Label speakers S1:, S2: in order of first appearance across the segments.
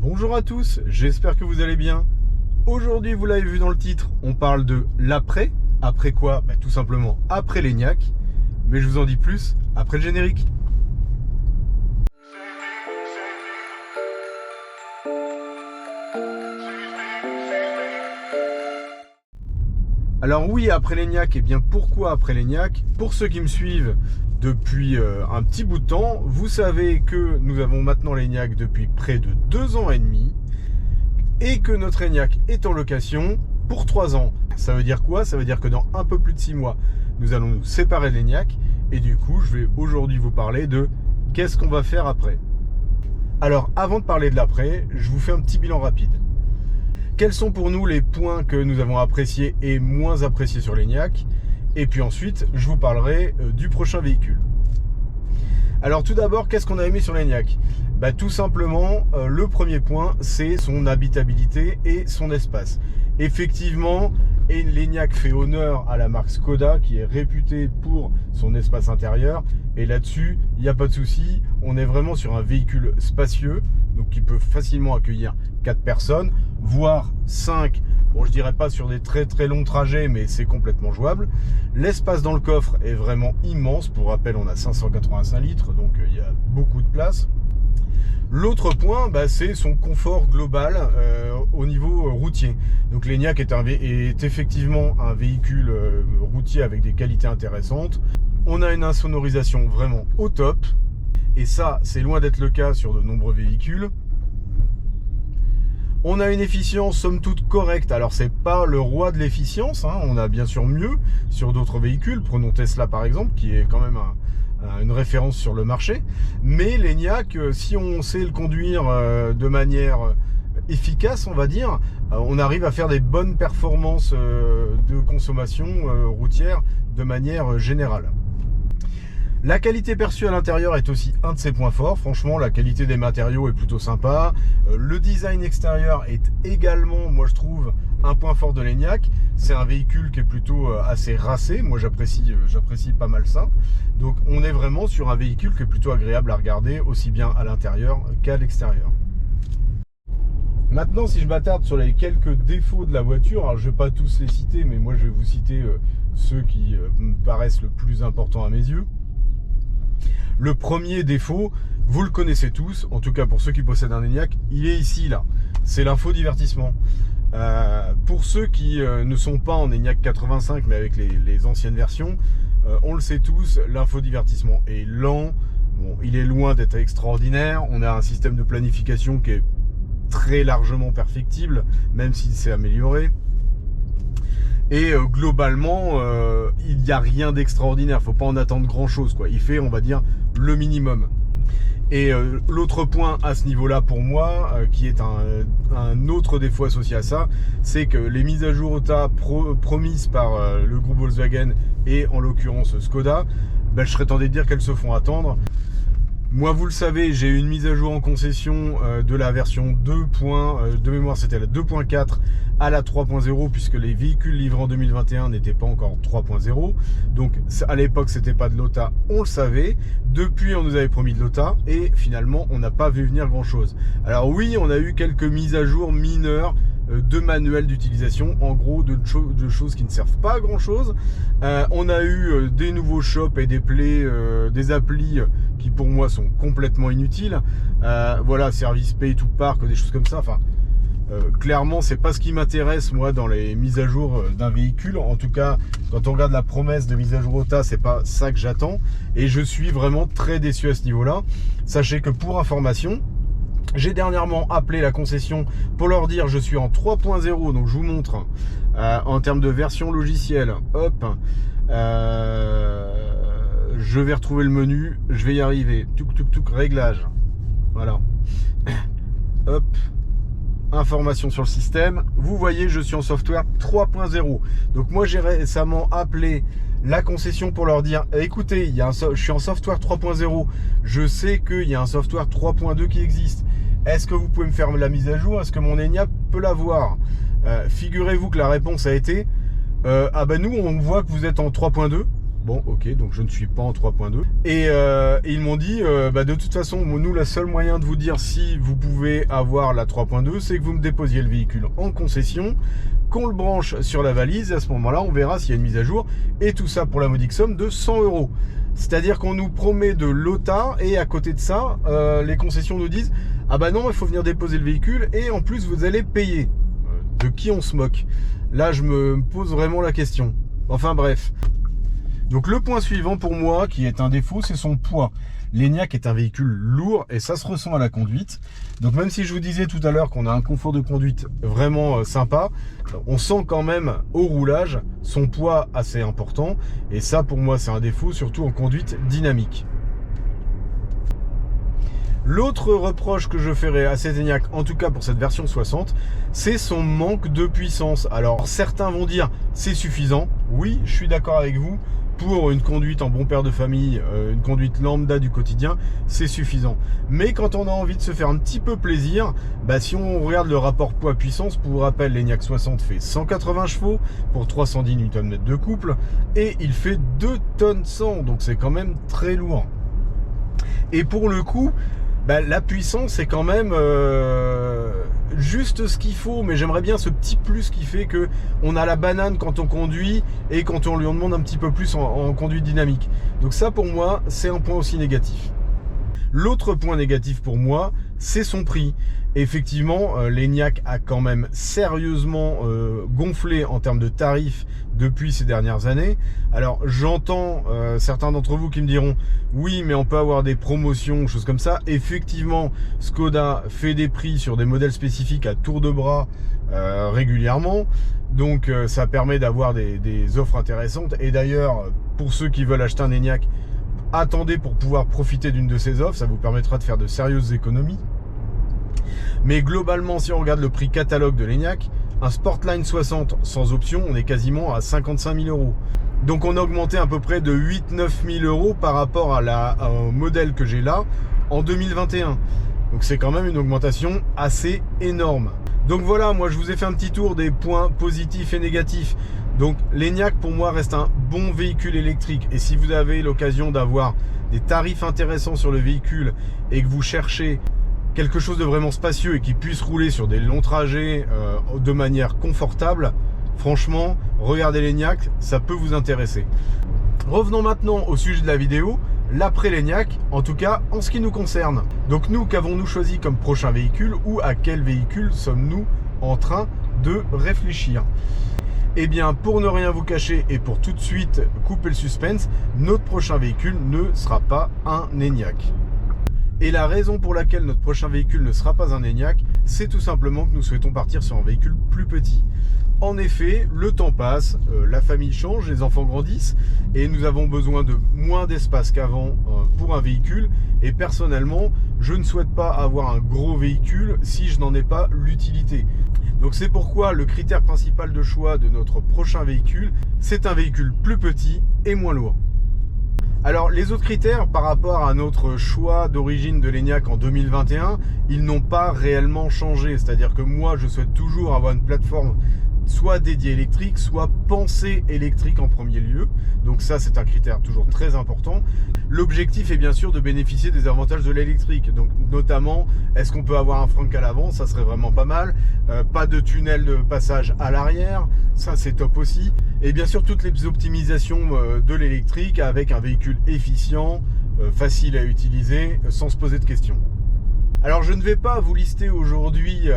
S1: Bonjour à tous, j'espère que vous allez bien. Aujourd'hui, vous l'avez vu dans le titre, on parle de l'après. Après quoi? Tout simplement après l'ENIAC. Mais je vous en dis plus après le générique. Alors oui, après l'ENIAC, et bien pourquoi après l'ENIAC? Pour ceux qui me suivent depuis un petit bout de temps, vous savez que nous avons maintenant l'ENIAC depuis près de 2 ans et demi et que notre ENIAC est en location pour 3 ans. Ça veut dire quoi? Ça veut dire que dans un peu plus de 6 mois, nous allons nous séparer de l'ENIAC et du coup, je vais aujourd'hui vous parler de qu'est-ce qu'on va faire après. Alors, avant de parler de l'après, je vous fais un petit bilan rapide. Quels sont pour nous les points que nous avons appréciés et moins appréciés sur l'ENIAC? Et puis ensuite, je vous parlerai du prochain véhicule. Alors tout d'abord, qu'est-ce qu'on a aimé sur l'ENIAC? Tout simplement, le premier point, c'est son habitabilité et son espace. Effectivement, l'ENIAC fait honneur à la marque Škoda qui est réputée pour son espace intérieur. Et là-dessus, il n'y a pas de souci. On est vraiment sur un véhicule spacieux, donc qui peut facilement accueillir 4 personnes, voire 5. Bon, je dirais pas sur des très très longs trajets, mais c'est complètement jouable. L'espace dans le coffre est vraiment immense. Pour rappel, on a 585 litres, donc il y a beaucoup de place. L'autre point, c'est son confort global au niveau routier. Donc l'ENIAC est effectivement un véhicule routier avec des qualités intéressantes. On a une insonorisation vraiment au top. Et ça, c'est loin d'être le cas sur de nombreux véhicules. On a une efficience somme toute correcte. Alors c'est pas le roi de l'efficience, hein. On a bien sûr mieux sur d'autres véhicules. Prenons Tesla par exemple, qui est quand même une référence sur le marché. Mais l'ENIAC, si on sait le conduire de manière efficace, on va dire, on arrive à faire des bonnes performances de consommation routière de manière générale. La qualité perçue à l'intérieur est aussi un de ses points forts. Franchement, la qualité des matériaux est plutôt sympa. Le design extérieur est également, moi je trouve, un point fort de l'ENIAC. C'est un véhicule qui est plutôt assez racé. Moi j'apprécie pas mal ça. Donc on est vraiment sur un véhicule qui est plutôt agréable à regarder, aussi bien à l'intérieur qu'à l'extérieur. Maintenant, si je m'attarde sur les quelques défauts de la voiture, alors je ne vais pas tous les citer, mais moi je vais vous citer ceux qui me paraissent le plus importants à mes yeux. Le premier défaut, vous le connaissez tous, en tout cas pour ceux qui possèdent un ENIAC, il est ici, là. C'est l'infodivertissement. Pour ceux qui ne sont pas en ENIAC 85, mais avec les anciennes versions, on le sait tous, l'infodivertissement est lent. Bon, il est loin d'être extraordinaire. On a un système de planification qui est très largement perfectible, même s'il s'est amélioré. Et globalement, il n'y a rien d'extraordinaire. Faut pas en attendre grand chose, quoi. Il fait, on va dire, le minimum. Et l'autre point à ce niveau-là pour moi, qui est un autre défaut associé à ça, c'est que les mises à jour OTA promises par le groupe Volkswagen et en l'occurrence Škoda, je serais tenté de dire qu'elles se font attendre. Moi, vous le savez, j'ai eu une mise à jour en concession de la version 2. De mémoire, c'était la 2.4 à la 3.0, puisque les véhicules livrés en 2021 n'étaient pas encore 3.0. Donc, à l'époque, c'était pas de l'OTA, on le savait. Depuis, on nous avait promis de l'OTA et finalement, on n'a pas vu venir grand-chose. Alors oui, on a eu quelques mises à jour mineures de manuels d'utilisation, en gros de choses qui ne servent pas à grand chose. On a eu des nouveaux shops et des des applis qui pour moi sont complètement inutiles. Voilà, service pay to park, des choses comme ça. Enfin, clairement, c'est pas ce qui m'intéresse moi dans les mises à jour d'un véhicule. En tout cas, quand on regarde la promesse de mise à jour OTA, c'est pas ça que j'attends. Et je suis vraiment très déçu à ce niveau-là. Sachez que pour information, j'ai dernièrement appelé la concession pour leur dire je suis en 3.0, donc je vous montre en termes de version logicielle. Hop, je vais retrouver le menu, je vais y arriver. Touk, réglage. Voilà. Hop, information sur le système. Vous voyez, je suis en software 3.0. Donc moi j'ai récemment appelé la concession pour leur dire écoutez, je suis en software 3.0, je sais qu'il y a un software 3.2 qui existe. Est-ce que vous pouvez me faire la mise à jour? Est-ce que mon ENIAC peut l'avoir? Figurez-vous que la réponse a été nous on voit que vous êtes en 3.2. Bon, ok, donc je ne suis pas en 3.2. Et ils m'ont dit, de toute façon, nous, le seul moyen de vous dire si vous pouvez avoir la 3.2, c'est que vous me déposiez le véhicule en concession, qu'on le branche sur la valise, et à ce moment-là, on verra s'il y a une mise à jour. Et tout ça pour la modique somme de 100 €. C'est-à-dire qu'on nous promet de l'OTA, et à côté de ça, les concessions nous disent, ah bah non, il faut venir déposer le véhicule, et en plus, vous allez payer. De qui on se moque? Là, je me pose vraiment la question. Enfin bref. Donc le point suivant pour moi, qui est un défaut, c'est son poids. L'Enyaq est un véhicule lourd et ça se ressent à la conduite. Donc même si je vous disais tout à l'heure qu'on a un confort de conduite vraiment sympa, on sent quand même au roulage son poids assez important. Et ça pour moi c'est un défaut, surtout en conduite dynamique. L'autre reproche que je ferai à cet Enyaq, en tout cas pour cette version 60, c'est son manque de puissance. Alors certains vont dire c'est suffisant. Oui, je suis d'accord avec vous. Pour une conduite en bon père de famille, une conduite lambda du quotidien, c'est suffisant. Mais quand on a envie de se faire un petit peu plaisir, si on regarde le rapport poids-puissance, pour vous rappel, l'Enyaq 60 fait 180 chevaux pour 310 Nm de couple et il fait 2 tonnes 100, donc c'est quand même très lourd. Et pour le coup, la puissance est quand même juste ce qu'il faut, mais j'aimerais bien ce petit plus qui fait que on a la banane quand on conduit et quand on lui en demande un petit peu plus en conduite dynamique. Donc ça pour moi c'est un point aussi négatif. L'autre point négatif pour moi, c'est son prix. Effectivement, l'Enyaq a quand même sérieusement gonflé en termes de tarifs depuis ces dernières années. Alors j'entends certains d'entre vous qui me diront oui mais on peut avoir des promotions, choses comme ça. Effectivement, Skoda fait des prix sur des modèles spécifiques à tour de bras régulièrement. Donc ça permet d'avoir des offres intéressantes. Et d'ailleurs, pour ceux qui veulent acheter un Enyaq, attendez pour pouvoir profiter d'une de ces offres, ça vous permettra de faire de sérieuses économies. Mais globalement, si on regarde le prix catalogue de l'Enyaq, un Sportline 60 sans option, on est quasiment à 55 000 €. Donc on a augmenté à peu près de 8-9 000 € par rapport au modèle que j'ai là en 2021. Donc c'est quand même une augmentation assez énorme. Donc voilà, moi je vous ai fait un petit tour des points positifs et négatifs. Donc l'Enyaq pour moi reste un bon véhicule électrique. Et si vous avez l'occasion d'avoir des tarifs intéressants sur le véhicule et que vous cherchez quelque chose de vraiment spacieux et qui puisse rouler sur des longs trajets de manière confortable, franchement, regardez l'Enyaq, ça peut vous intéresser. Revenons maintenant au sujet de la vidéo, l'après l'Enyaq, en tout cas en ce qui nous concerne. Donc nous, qu'avons-nous choisi comme prochain véhicule ou à quel véhicule sommes-nous en train de réfléchir? Eh bien, pour ne rien vous cacher et pour tout de suite couper le suspense, notre prochain véhicule ne sera pas un Enyaq. Et la raison pour laquelle notre prochain véhicule ne sera pas un Enyaq, c'est tout simplement que nous souhaitons partir sur un véhicule plus petit. En effet, le temps passe, la famille change, les enfants grandissent et nous avons besoin de moins d'espace qu'avant pour un véhicule. Et personnellement, je ne souhaite pas avoir un gros véhicule si je n'en ai pas l'utilité. Donc c'est pourquoi le critère principal de choix de notre prochain véhicule, c'est un véhicule plus petit et moins lourd. Alors les autres critères par rapport à notre choix d'origine de l'Enyaq en 2021, ils n'ont pas réellement changé. C'est-à-dire que moi je souhaite toujours avoir une plateforme soit dédiée électrique, soit pensée électrique en premier lieu. Donc ça c'est un critère toujours très important. L'objectif est bien sûr de bénéficier des avantages de l'électrique. Donc notamment, est-ce qu'on peut avoir un frein à l'avant? Ça serait vraiment pas mal. Pas de tunnel de passage à l'arrière, ça c'est top aussi. Et bien sûr toutes les optimisations de l'électrique avec un véhicule efficient, facile à utiliser, sans se poser de questions. Alors je ne vais pas vous lister aujourd'hui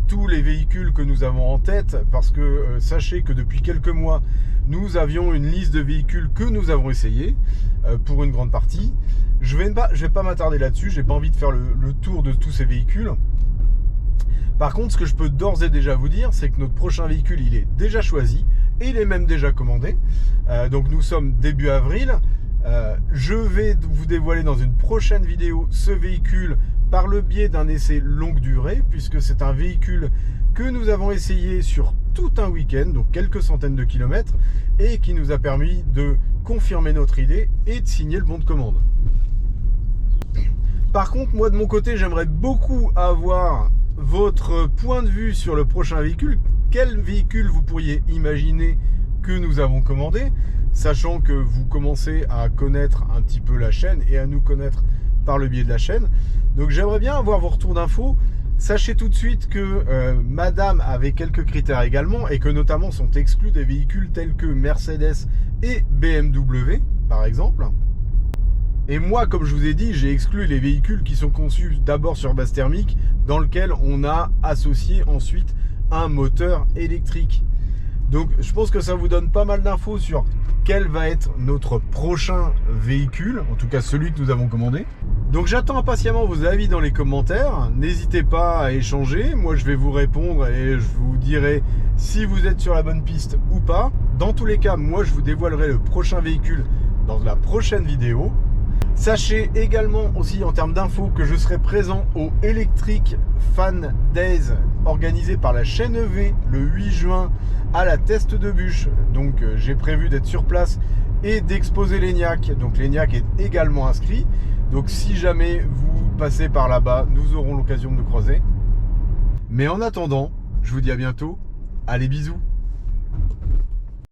S1: tous les véhicules que nous avons en tête parce que sachez que depuis quelques mois nous avions une liste de véhicules que nous avons essayé pour une grande partie. Je vais pas m'attarder là-dessus, j'ai pas envie de faire le tour de tous ces véhicules. Par contre, ce que je peux d'ores et déjà vous dire, c'est que notre prochain véhicule il est déjà choisi et il est même déjà commandé. Donc nous sommes début avril. Je vais vous dévoiler dans une prochaine vidéo ce véhicule par le biais d'un essai longue durée, puisque c'est un véhicule que nous avons essayé sur tout un week-end, donc quelques centaines de kilomètres, et qui nous a permis de confirmer notre idée et de signer le bon de commande. Par contre, moi de mon côté, j'aimerais beaucoup avoir votre point de vue sur le prochain véhicule. Quel véhicule vous pourriez imaginer que nous avons commandé? sachant que vous commencez à connaître un petit peu la chaîne et à nous connaître par le biais de la chaîne. Donc j'aimerais bien avoir vos retours d'infos. Sachez tout de suite que Madame avait quelques critères également et que notamment sont exclus des véhicules tels que Mercedes et BMW par exemple. Et moi, comme je vous ai dit, j'ai exclu les véhicules qui sont conçus d'abord sur base thermique, dans lequel on a associé ensuite un moteur électrique. Donc je pense que ça vous donne pas mal d'infos sur quel va être notre prochain véhicule, en tout cas celui que nous avons commandé. Donc j'attends impatiemment vos avis dans les commentaires, n'hésitez pas à échanger, moi je vais vous répondre et je vous dirai si vous êtes sur la bonne piste ou pas. Dans tous les cas, moi je vous dévoilerai le prochain véhicule dans la prochaine vidéo. Sachez également aussi en termes d'infos que je serai présent au Electric Fan Days organisé par la chaîne EV le 8 juin à la Teste de Bûche. Donc j'ai prévu d'être sur place et d'exposer l'ENIAC. Donc l'ENIAC est également inscrit. Donc si jamais vous passez par là-bas, nous aurons l'occasion de nous croiser. Mais en attendant, je vous dis à bientôt. Allez, bisous.